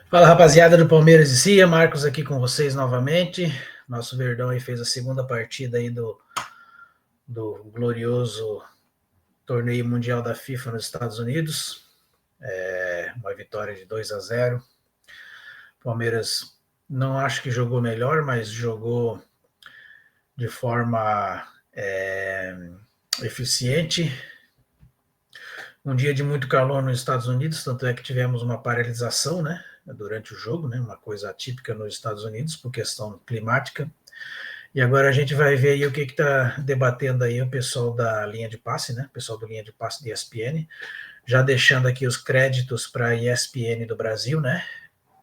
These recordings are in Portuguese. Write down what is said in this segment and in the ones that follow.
Fala, rapaziada do Palmeiras e Cia, Marcos aqui com vocês novamente. Nosso Verdão aí fez a segunda partida aí do glorioso torneio mundial da FIFA nos Estados Unidos. Uma vitória de 2-0. Palmeiras não acho que jogou melhor, mas jogou de forma eficiente. Um dia de muito calor nos Estados Unidos, tanto é que tivemos uma paralisação, né, durante o jogo, né, uma coisa atípica nos Estados Unidos por questão climática. E agora a gente vai ver aí o que está debatendo aí o pessoal da linha de passe, né, o pessoal da linha de passe de ESPN, já deixando aqui os créditos para a ESPN do Brasil, né,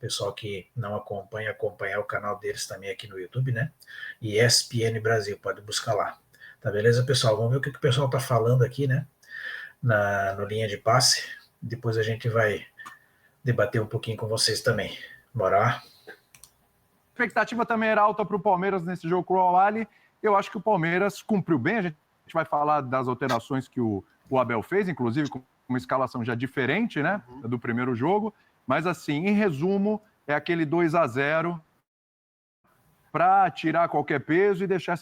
pessoal que não acompanhar o canal deles também aqui no YouTube, né, ESPN Brasil, pode buscar lá. Tá beleza, pessoal? Vamos ver o que o pessoal está falando aqui, né, no linha de passe. Depois a gente vai debater um pouquinho com vocês também. Bora lá? A expectativa também era alta para o Palmeiras nesse jogo com o Al-Ahly. Eu acho que o Palmeiras cumpriu bem. A gente vai falar das alterações que o Abel fez, inclusive com uma escalação já diferente, né, do primeiro jogo. Mas, assim, em resumo, é aquele 2-0 para tirar qualquer peso e deixar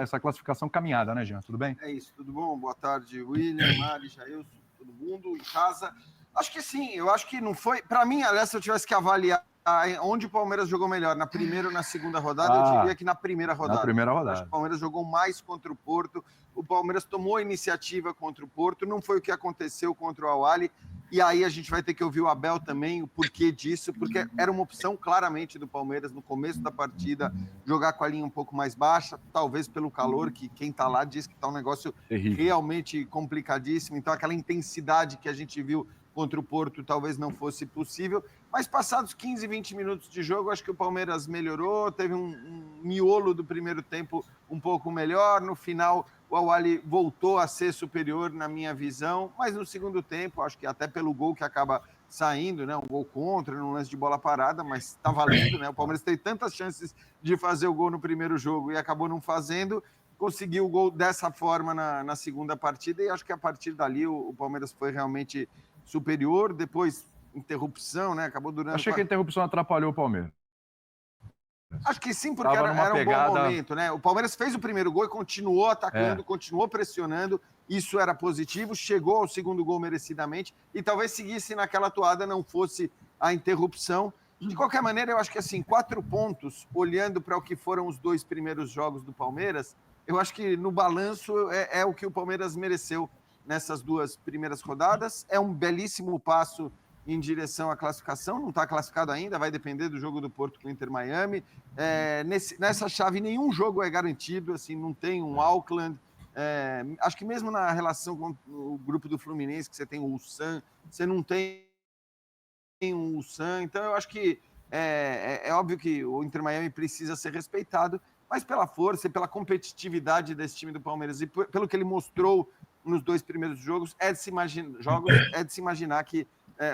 essa classificação caminhada, né, Jean? Tudo bem? É isso, tudo bom? Boa tarde, William, Mari, Jailson, todo mundo em casa. Acho que sim, eu acho que não foi... Para mim, aliás, se eu tivesse que avaliar onde o Palmeiras jogou melhor, na primeira ou na segunda rodada, eu diria que na primeira rodada. Na primeira rodada. Acho que o Palmeiras jogou mais contra o Porto, o Palmeiras tomou a iniciativa contra o Porto, não foi o que aconteceu contra o Al-Ahly, e aí a gente vai ter que ouvir o Abel também, o porquê disso, porque era uma opção claramente do Palmeiras no começo da partida, jogar com a linha um pouco mais baixa, talvez pelo calor, que quem está lá diz que está um negócio realmente complicadíssimo, então aquela intensidade que a gente viu contra o Porto talvez não fosse possível, mas passados 15, 20 minutos de jogo, acho que o Palmeiras melhorou, teve um miolo do primeiro tempo um pouco melhor, no final o Al-Ahly voltou a ser superior na minha visão, mas no segundo tempo, acho que até pelo gol que acaba saindo, né, um gol contra, num lance de bola parada, mas está valendo, né, o Palmeiras teve tantas chances de fazer o gol no primeiro jogo e acabou não fazendo, conseguiu o gol dessa forma na segunda partida e acho que a partir dali o Palmeiras foi realmente superior, depois interrupção, né? Acabou durando... Achei que a interrupção atrapalhou o Palmeiras. Acho que sim, porque era um bom momento, né? O Palmeiras fez o primeiro gol e continuou atacando, continuou pressionando, isso era positivo, chegou ao segundo gol merecidamente e talvez seguisse naquela toada, não fosse a interrupção. De qualquer maneira, eu acho que assim, 4 pontos, olhando para o que foram os 2 primeiros jogos do Palmeiras, eu acho que no balanço é o que o Palmeiras mereceu nessas 2 primeiras rodadas. É um belíssimo passo em direção à classificação, não está classificado ainda, vai depender do jogo do Porto com o Inter Miami. Nessa chave, nenhum jogo é garantido, assim, não tem um Auckland. Acho que mesmo na relação com o grupo do Fluminense, que você tem o Ulsan, você não tem um Ulsan, então eu acho que é óbvio que o Inter Miami precisa ser respeitado, mas pela força e pela competitividade desse time do Palmeiras e pelo que ele mostrou nos 2 primeiros jogos, é de se imaginar que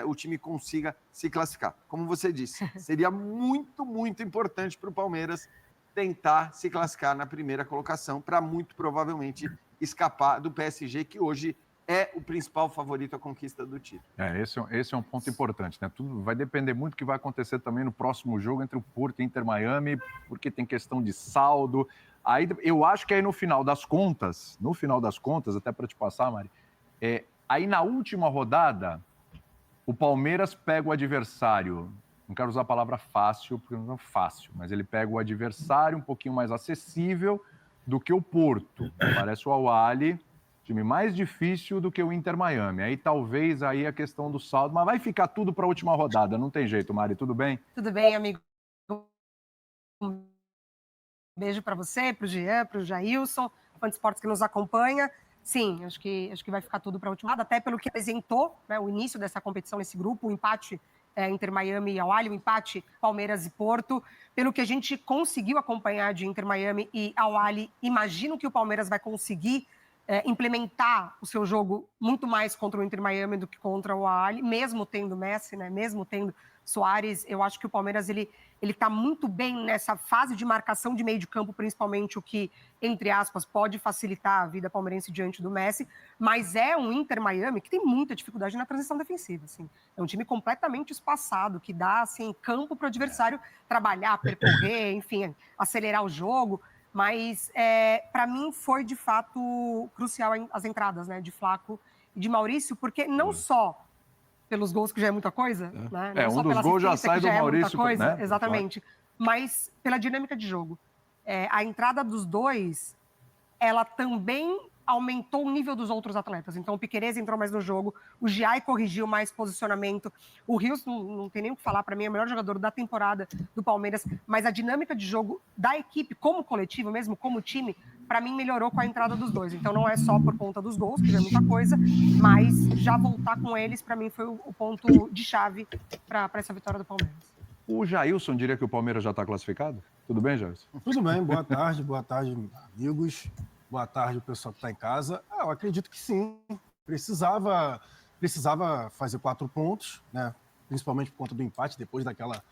o time consiga se classificar. Como você disse, seria muito, muito importante para o Palmeiras tentar se classificar na primeira colocação para muito provavelmente escapar do PSG, que hoje é o principal favorito à conquista do título. Esse é um ponto importante, né? Tudo vai depender muito do que vai acontecer também no próximo jogo entre o Porto e Inter Miami, porque tem questão de saldo. Aí eu acho que aí no final das contas, até para te passar, Mari, aí na última rodada, o Palmeiras pega o adversário, não quero usar a palavra fácil, porque não é fácil, mas ele pega o adversário um pouquinho mais acessível do que o Porto. Parece o Al-Ahly, time mais difícil do que o Inter Miami. Aí talvez aí a questão do saldo, mas vai ficar tudo para a última rodada, não tem jeito, Mari, tudo bem? Tudo bem, amigo. Um beijo para você, para o Jean, para o Jailson, fã de esportes que nos acompanha. Sim, acho que vai ficar tudo para a última rodada, até pelo que apresentou, né, o início dessa competição nesse grupo, o empate Inter Miami e Al-Ahly, o empate Palmeiras e Porto. Pelo que a gente conseguiu acompanhar de Inter Miami e Al-Ahly, imagino que o Palmeiras vai conseguir implementar o seu jogo muito mais contra o Inter Miami do que contra o Al-Ahly, mesmo tendo Messi, né? Mesmo tendo Suárez. Eu acho que o Palmeiras ele está muito bem nessa fase de marcação de meio de campo, principalmente, o que, entre aspas, pode facilitar a vida palmeirense diante do Messi, mas é um Inter Miami que tem muita dificuldade na transição defensiva. Assim. É um time completamente espaçado, que dá assim, campo para o adversário trabalhar, percorrer, enfim, acelerar o jogo. Mas, para mim, foi, de fato, crucial as entradas, né, de Flaco e de Maurício, porque não só pelos gols, que já é muita coisa, né? Não um dos gols já sai do Maurício, coisa, né? Exatamente. Mas pela dinâmica de jogo. A entrada dos dois, ela também aumentou o nível dos outros atletas. Então, o Piquerez entrou mais no jogo, o Giai corrigiu mais posicionamento, o Rios, não tem nem o que falar, para mim, é o melhor jogador da temporada do Palmeiras, mas a dinâmica de jogo da equipe, como coletivo mesmo, como time, para mim, melhorou com a entrada dos dois. Então, não é só por conta dos gols, que já é muita coisa, mas já voltar com eles, para mim, foi o ponto de chave para essa vitória do Palmeiras. O Jailson diria que o Palmeiras já está classificado? Tudo bem, Jailson? Tudo bem, boa tarde, amigos. Boa tarde, o pessoal que está em casa. Eu acredito que sim. Precisava fazer 4 pontos, né? Principalmente por conta do empate, depois daquela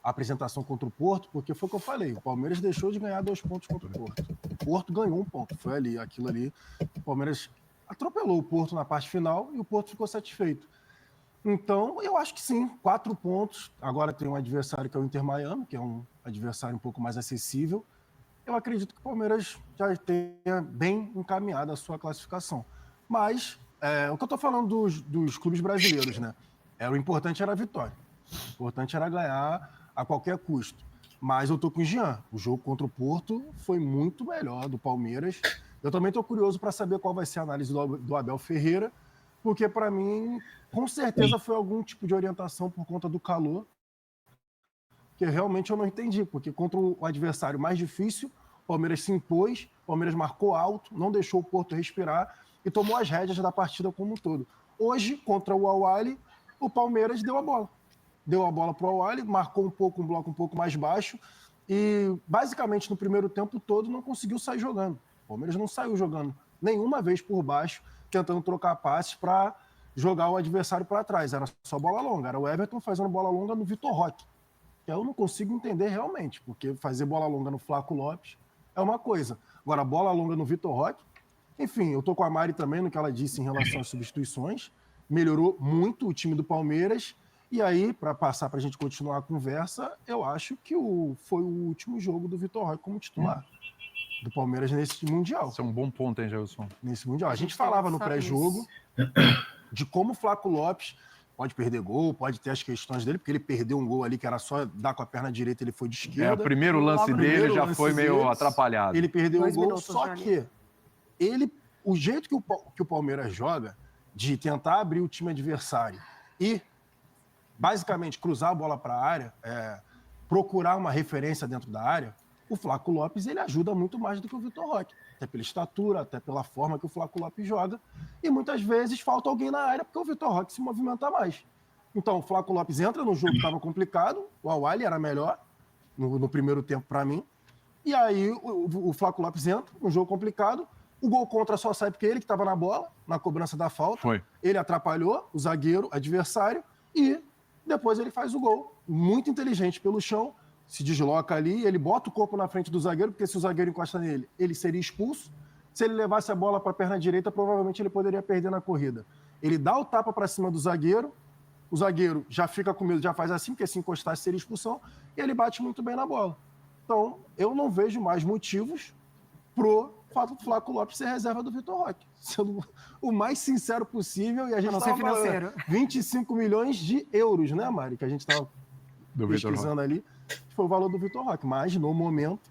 apresentação contra o Porto, porque foi o que eu falei, o Palmeiras deixou de ganhar 2 pontos contra o Porto. O Porto ganhou 1 ponto, foi ali, aquilo ali. O Palmeiras atropelou o Porto na parte final e o Porto ficou satisfeito. Então, eu acho que sim, 4 pontos. Agora tem um adversário que é o Inter Miami, que é um adversário um pouco mais acessível. Eu acredito que o Palmeiras já tenha bem encaminhado a sua classificação. Mas, o que eu estou falando dos clubes brasileiros, né? O importante era a vitória. O importante era ganhar a qualquer custo. Mas eu estou com o Jean. O jogo contra o Porto foi muito melhor do Palmeiras. Eu também estou curioso para saber qual vai ser a análise do Abel Ferreira, porque, para mim, com certeza foi algum tipo de orientação por conta do calor, que realmente eu não entendi, porque contra o adversário mais difícil, o Palmeiras se impôs, o Palmeiras marcou alto, não deixou o Porto respirar e tomou as rédeas da partida como um todo. Hoje, contra o Al-Ahly, o Palmeiras deu a bola. Deu a bola para o Al-Ahly, marcou um bloco um pouco mais baixo e, basicamente, no primeiro tempo todo, não conseguiu sair jogando. O Palmeiras não saiu jogando nenhuma vez por baixo, tentando trocar passes para jogar o adversário para trás. Era só bola longa. Era o Everton fazendo bola longa no Vitor Roque. Eu não consigo entender realmente, porque fazer bola longa no Flaco Lopes é uma coisa. Agora, bola longa no Vitor Roque, enfim, eu tô com a Mari também no que ela disse em relação às substituições. Melhorou muito o time do Palmeiras. E aí, para passar para a gente continuar a conversa, eu acho que foi o último jogo do Vitor Roque como titular do Palmeiras nesse Mundial. Isso é um bom ponto, hein, Gelson? Nesse Mundial. A gente falava no pré-jogo de como o Flaco Lopes pode perder gol, pode ter as questões dele, porque ele perdeu um gol ali que era só dar com a perna direita, ele foi de esquerda. O primeiro lance dele já foi meio atrapalhado. Ele perdeu o gol, só que o jeito que o Palmeiras joga, de tentar abrir o time adversário e basicamente cruzar a bola para a área, procurar uma referência dentro da área, o Flaco Lopes ele ajuda muito mais do que o Vitor Roque. Até pela estatura, até pela forma que o Flaco Lopes joga. E muitas vezes falta alguém na área porque o Vitor Roque se movimenta mais. Então o Flaco Lopes entra no jogo que estava complicado, o Al-Ahly era melhor no primeiro tempo para mim. E aí o Flaco Lopes entra no jogo complicado, o gol contra só sai porque ele que estava na bola, na cobrança da falta. Foi. Ele atrapalhou o zagueiro adversário e depois ele faz o gol. Muito inteligente pelo chão, se desloca ali, ele bota o corpo na frente do zagueiro, porque se o zagueiro encosta nele, ele seria expulso. Se ele levasse a bola para a perna direita, provavelmente ele poderia perder na corrida. Ele dá o tapa para cima do zagueiro, o zagueiro já fica com medo, já faz assim, porque se encostasse seria expulsão, e ele bate muito bem na bola. Então, eu não vejo mais motivos pro Flaco Lopes ser reserva do Vitor Roque. Sendo o mais sincero possível, e a gente estava falando 25 milhões de euros, né, Mari? Que a gente estava pesquisando ali. Foi o valor do Vitor Roque. Mas, no momento,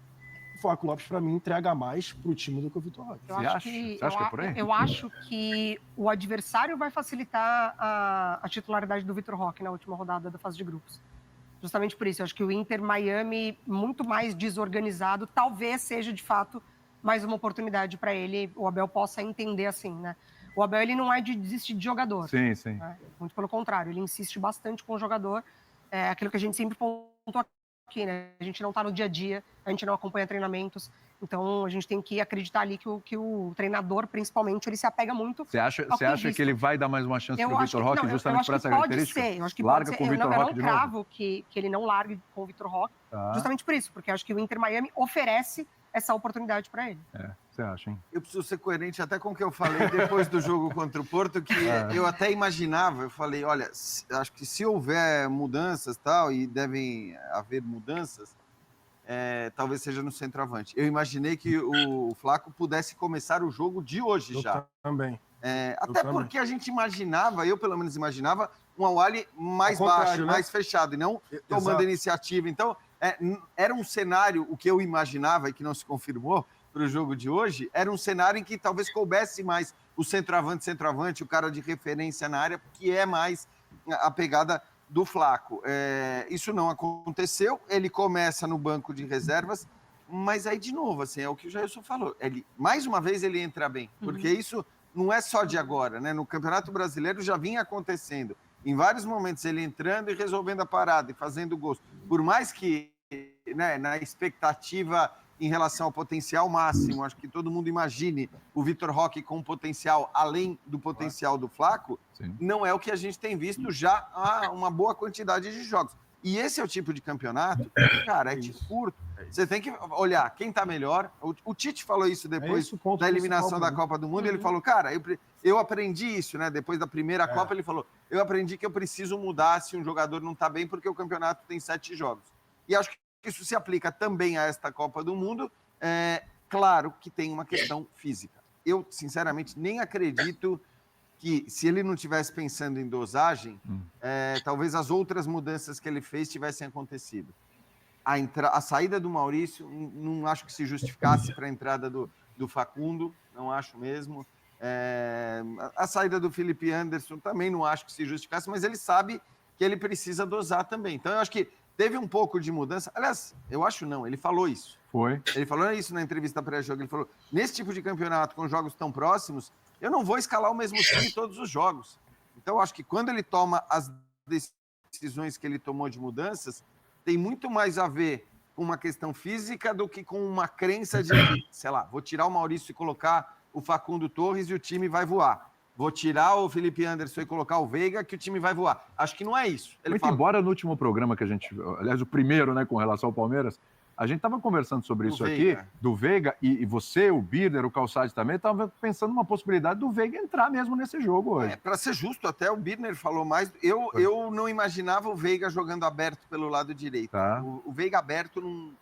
o Flaco Lopes, para mim, entrega mais para o time do que o Vitor Roque. Você acha que é por aí? Eu acho que o adversário vai facilitar a titularidade do Vitor Roque na última rodada da fase de grupos. Justamente por isso. Eu acho que o Inter Miami, muito mais desorganizado, talvez seja, de fato, mais uma oportunidade para ele, o Abel possa entender assim, né? O Abel, ele não é de desistir de jogador. Sim, sim. Né? Muito pelo contrário, ele insiste bastante com o jogador. Aquilo que a gente sempre pontuou que, né, a gente não está no dia a dia, a gente não acompanha treinamentos, então a gente tem que acreditar ali que o treinador, principalmente, ele se apega muito. Você acha que ele vai dar mais uma chance para o Vitor Roque justamente por essa característica? Pode ser, eu acho que larga pode ser. Com o Vitor Roque eu não cravo que ele não largue com o Vitor Roque, justamente por isso, porque eu acho que o Inter Miami oferece essa oportunidade para ele. Você acha, hein? Eu preciso ser coerente até com o que eu falei depois do jogo contra o Porto, que eu até imaginava, eu falei, olha, acho que se houver mudanças tal, e devem haver mudanças, talvez seja no centroavante. Eu imaginei que o Flaco pudesse começar o jogo de hoje já. Também. Até porque a gente imaginava, eu pelo menos imaginava, um Awali mais baixo, né? Mais fechado, e não tomando iniciativa. Então, era um cenário, o que eu imaginava e que não se confirmou para o jogo de hoje, era um cenário em que talvez coubesse mais o centroavante, o cara de referência na área, que é mais a pegada do Flaco. Isso não aconteceu, ele começa no banco de reservas, mas aí, de novo, assim, é o que o Jailson falou, mais uma vez ele entra bem, porque isso não é só de agora, né? No Campeonato Brasileiro já vinha acontecendo, em vários momentos ele entrando e resolvendo a parada e fazendo gols, por mais que, né, na expectativa em relação ao potencial máximo, acho que todo mundo imagine o Vitor Roque com um potencial além do potencial do Flaco, não é o que a gente tem visto já há uma boa quantidade de jogos. E esse é o tipo de campeonato, cara, de curto. Você tem que olhar quem está melhor. O Tite falou isso depois da eliminação da Copa do Mundo. Ele falou, cara, eu aprendi isso, né? Depois da primeira Copa, ele falou, eu aprendi que eu preciso mudar se um jogador não está bem, porque o campeonato tem 7 jogos. E acho que isso se aplica também a esta Copa do Mundo. Claro que tem uma questão física. Eu, sinceramente, nem acredito que, se ele não estivesse pensando em dosagem, talvez as outras mudanças que ele fez tivessem acontecido. A saída do Maurício, não acho que se justificasse para a entrada do Facundo, não acho mesmo. A saída do Felipe Anderson também não acho que se justificasse, mas ele sabe que ele precisa dosar também. Então, eu acho que teve um pouco de mudança. Aliás, eu acho não, ele falou isso. Ele falou isso na entrevista pré-jogo. Ele falou, nesse tipo de campeonato, com jogos tão próximos, eu não vou escalar o mesmo time em todos os jogos. Então, eu acho que quando ele toma as decisões que ele tomou de mudanças, tem muito mais a ver com uma questão física do que com uma crença de que, sei lá, vou tirar o Maurício e colocar o Facundo Torres e o time vai voar. Vou tirar o Felipe Anderson e colocar o Veiga que o time vai voar. Acho que não é isso. Embora no último programa que a gente... Aliás, o primeiro, né, com relação ao Palmeiras, a gente estava conversando sobre isso aqui, do Veiga, e você, o Birner, o Calçade também, estavam pensando numa possibilidade do Veiga entrar mesmo nesse jogo hoje. Para ser justo, até o Birner falou mais. Eu não imaginava o Veiga jogando aberto pelo lado direito. O Veiga aberto,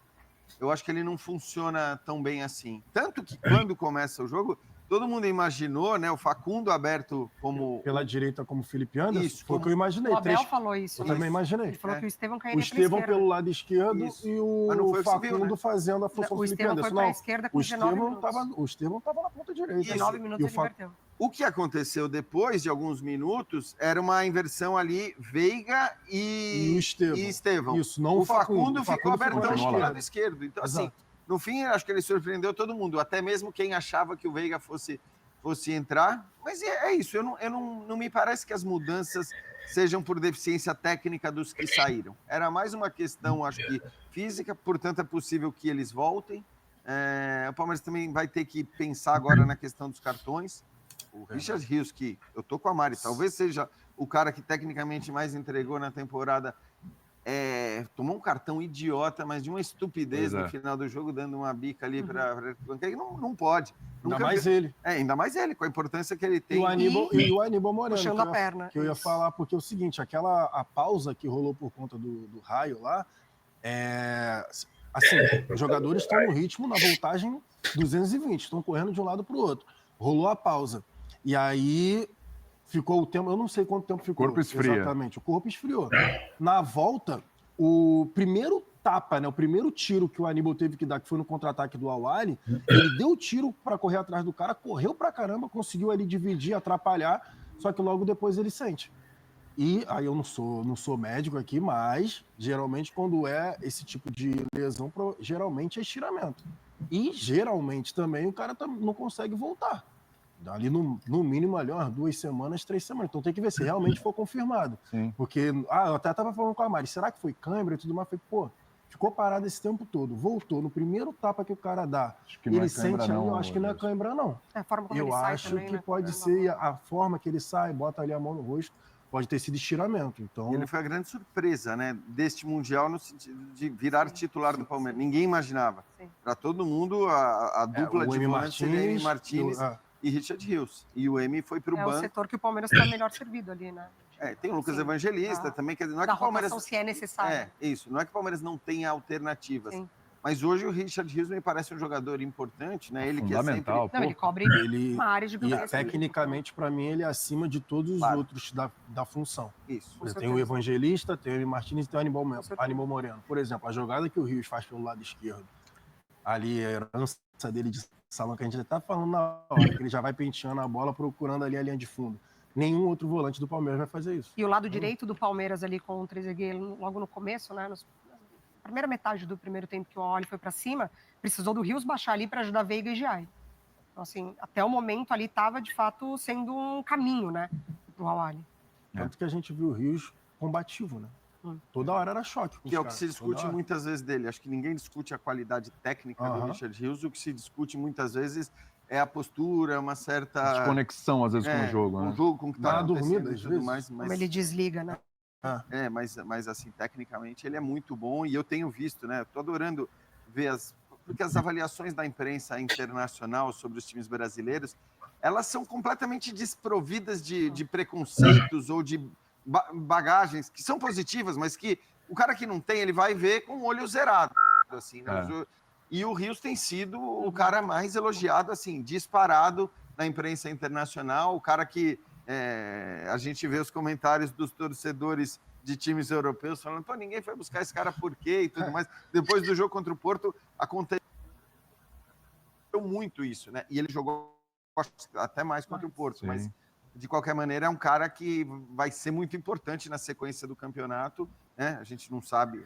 eu acho que ele não funciona tão bem assim. Tanto que quando começa o jogo, todo mundo imaginou, né, o Facundo aberto como... Pela direita como Felipe Anderson? Isso, foi o que eu imaginei. O Abel falou isso. Eu também imaginei. Ele falou que o Estevão cairia O Estevão pelo lado esquerdo e o Facundo fazendo a função do Felipe Anderson. Não, esquerda com o Estevão estava na ponta direita. 19 minutos ele inverteu. O que aconteceu depois de alguns minutos era uma inversão ali, Veiga e Estevão. Isso, não o Facundo ficou abertão do lado esquerdo. Então, assim, no fim, acho que ele surpreendeu todo mundo, até mesmo quem achava que o Veiga fosse entrar. Mas é isso, não me parece que as mudanças sejam por deficiência técnica dos que saíram. Era mais uma questão, acho que, física, portanto é possível que eles voltem. O Palmeiras também vai ter que pensar agora na questão dos cartões. O Richard Rios, que eu tô com a Mari, talvez seja o cara que tecnicamente mais entregou na temporada, tomou um cartão idiota, mas de uma estupidez no final do jogo, dando uma bica ali para não pode. Ainda mais ele. Ainda mais ele, com a importância que ele tem. E o Aníbal Moreno. Puxando a perna. Que eu ia falar, porque é o seguinte, a pausa que rolou por conta do raio lá, assim, os jogadores estão no ritmo, na voltagem 220, estão correndo de um lado para o outro. Rolou a pausa. E aí ficou o tempo, eu não sei quanto tempo ficou. O corpo esfria. Exatamente, o corpo esfriou. Na volta, o primeiro tapa, né, o primeiro tiro que o Aníbal teve que dar, que foi no contra-ataque do Awali, ele deu o tiro para correr atrás do cara, correu pra caramba, conseguiu ali dividir, atrapalhar, só que logo depois ele sente. E aí eu não sou médico aqui, mas geralmente quando é esse tipo de lesão, geralmente é estiramento. E geralmente também o cara não consegue voltar. Ali no mínimo ali, umas 2 semanas, 3 semanas. Então tem que ver se realmente for confirmado. Sim. Porque, eu até estava falando com a Mari, será que foi câimbra e tudo mais? Eu falei, ficou parado esse tempo todo, voltou no primeiro tapa que o cara dá, ele sente ali, eu acho que não é cãibra, não. A forma como eu ele sai acho também, que né? pode ser a forma que ele sai, bota ali a mão no rosto, pode ter sido estiramento. Então, e ele foi a grande surpresa, né, deste Mundial no sentido de virar titular do Palmeiras. Ninguém imaginava. Para todo mundo, a dupla de volantes seria Emi Martínez e Richard Rios. E o Emi foi para o banco. É o setor que o Palmeiras está melhor servido ali, né? Tem o Lucas Evangelista também. Quer dizer, não é que o Palmeiras... se é necessário. Isso. Não é que o Palmeiras não tenha alternativas. Sim. Mas hoje o Richard Rios me parece um jogador importante, né? Ele fundamental, que é sempre... ele cobre uma área de E tecnicamente, para mim, ele é acima de todos os outros da função. Isso. Tem o Evangelista, tem o Emi Martínez e tem o Aníbal Moreno. Por exemplo, a jogada que o Rios faz pelo lado esquerdo, ali a herança dele de salão, que a gente já está falando na hora, que ele já vai penteando a bola, procurando ali a linha de fundo. Nenhum outro volante do Palmeiras vai fazer isso. E o lado direito do Palmeiras ali com o Trezeguet logo no começo, né? Na primeira metade do primeiro tempo que o Awali foi para cima, precisou do Rios baixar ali para ajudar Veiga e Giai. Então, assim, até o momento ali estava, de fato, sendo um caminho, né? Pro Awali. Tanto que a gente viu o Rios combativo, né? Toda hora era choque. Que é o que se discute muitas vezes dele. Acho que ninguém discute a qualidade técnica do Richard Rios. O que se discute muitas vezes é a postura, uma certa... desconexão, às vezes, com o jogo. Com o jogo, com o que está dormida, às vezes. Mais, Como ele desliga, né? Mas assim, tecnicamente, ele é muito bom. E eu tenho visto, né? Estou adorando ver porque as avaliações da imprensa internacional sobre os times brasileiros, elas são completamente desprovidas de preconceitos ou de bagagens que são positivas, mas que o cara que não tem, ele vai ver com o olho zerado, assim, né? E o Rios tem sido o cara mais elogiado, assim, disparado na imprensa internacional, o cara que a gente vê os comentários dos torcedores de times europeus falando, pô, ninguém foi buscar esse cara por quê e tudo mais. Depois do jogo contra o Porto, aconteceu muito isso, né? E ele jogou até mais contra o Porto, mas de qualquer maneira, é um cara que vai ser muito importante na sequência do campeonato, né? A gente não sabe...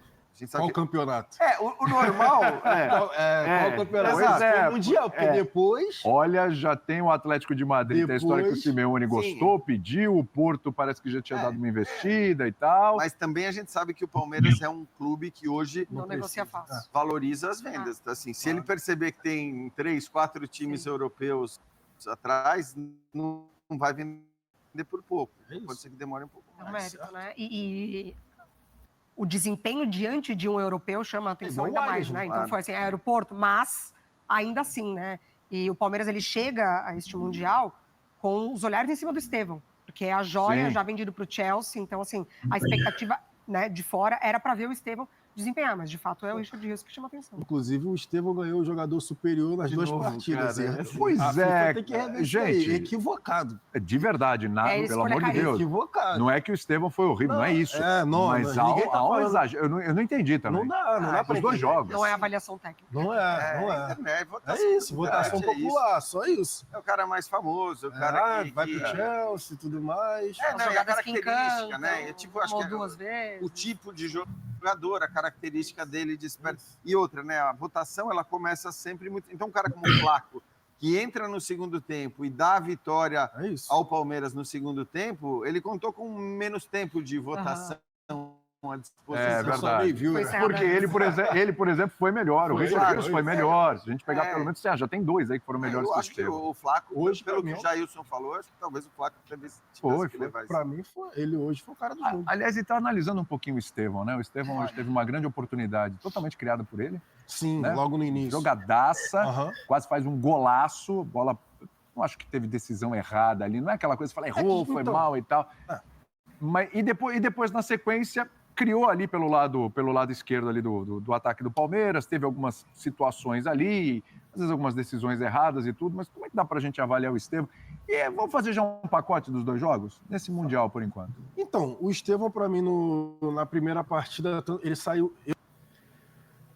Qual campeonato? O normal... Qual campeonato? O Mundial, porque depois... Olha, já tem o Atlético de Madrid, tem a história que o Simeone gostou, pediu, o Porto parece que já tinha dado uma investida e tal. Mas também a gente sabe que o Palmeiras é um clube que hoje não negocia fácil. Valoriza as vendas. Assim, se ele perceber que tem 3, 4 times europeus atrás, não vai vender por pouco. Pode ser que demore um pouco mais. É um mérito, né? E o desempenho diante de um europeu chama a atenção ainda mais, né? Então foi assim, aeroporto, mas ainda assim, né? E o Palmeiras, ele chega a este Mundial com os olhares em cima do Estevão, porque é a joia já vendido para o Chelsea, então assim, a expectativa, né, de fora era para ver o Estevão desempenhar, mas de fato é o Richard Rios que chama atenção. Inclusive, o Estevão ganhou o jogador superior nas duas partidas. Pois tem que rever gente, equivocado. De verdade, pelo amor de Deus. Equivocado. Não é que o Estevão foi horrível, não é isso. Mas há um exagero. Eu não entendi também. Não dá para os dois jogos. Não é avaliação técnica. Não é. É isso, votação popular, só isso. É o cara mais famoso, o cara que vai pro Chelsea e tudo mais. É a característica, né? Tipo, acho que duas vezes. O tipo de jogador, a característica dele desperta. E outra, né? A votação, ela começa sempre muito... Então, um cara como o Flaco, que entra no segundo tempo e dá a vitória ao Palmeiras no segundo tempo, ele contou com menos tempo de votação à disposição. É verdade. Porque ele, por exemplo, foi melhor. O Richard Rios foi melhor. Se a gente pegar pelo menos, já tem 2 aí que foram melhores. Eu acho que o Flaco, hoje, pelo que o Jailson falou, acho que talvez o Flaco tivesse que levar isso. Para mim, ele hoje foi o cara do jogo. Aliás, ele está analisando um pouquinho o Estevão, né? O Estevão hoje teve uma grande oportunidade, totalmente criada por ele. Sim, né? Logo no início. Jogadaça, quase faz um golaço, bola... Não acho que teve decisão errada ali. Não é aquela coisa que você fala, errou, foi mal e tal. Mas, e depois, na sequência... criou ali pelo lado esquerdo ali do ataque do Palmeiras, teve algumas situações ali, às vezes algumas decisões erradas e tudo, mas como é que dá pra gente avaliar o Estevão? E vamos fazer já um pacote dos 2 jogos? Nesse Mundial, por enquanto. Então, o Estevão, pra mim, na primeira partida, ele saiu...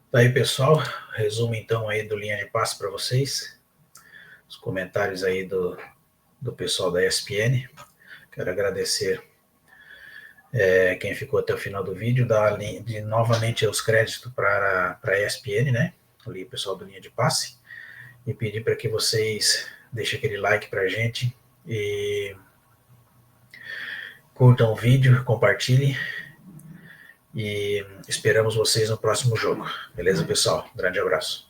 Daí, pessoal, resumo então aí do Linha de Passe para vocês, os comentários aí do pessoal da ESPN. Quero agradecer quem ficou até o final do vídeo, dar novamente os créditos para a ESPN, né? Ali, o pessoal do Linha de Passe, e pedir para que vocês deixem aquele like para a gente e curtam o vídeo, compartilhem e esperamos vocês no próximo jogo. Beleza, pessoal? Grande abraço.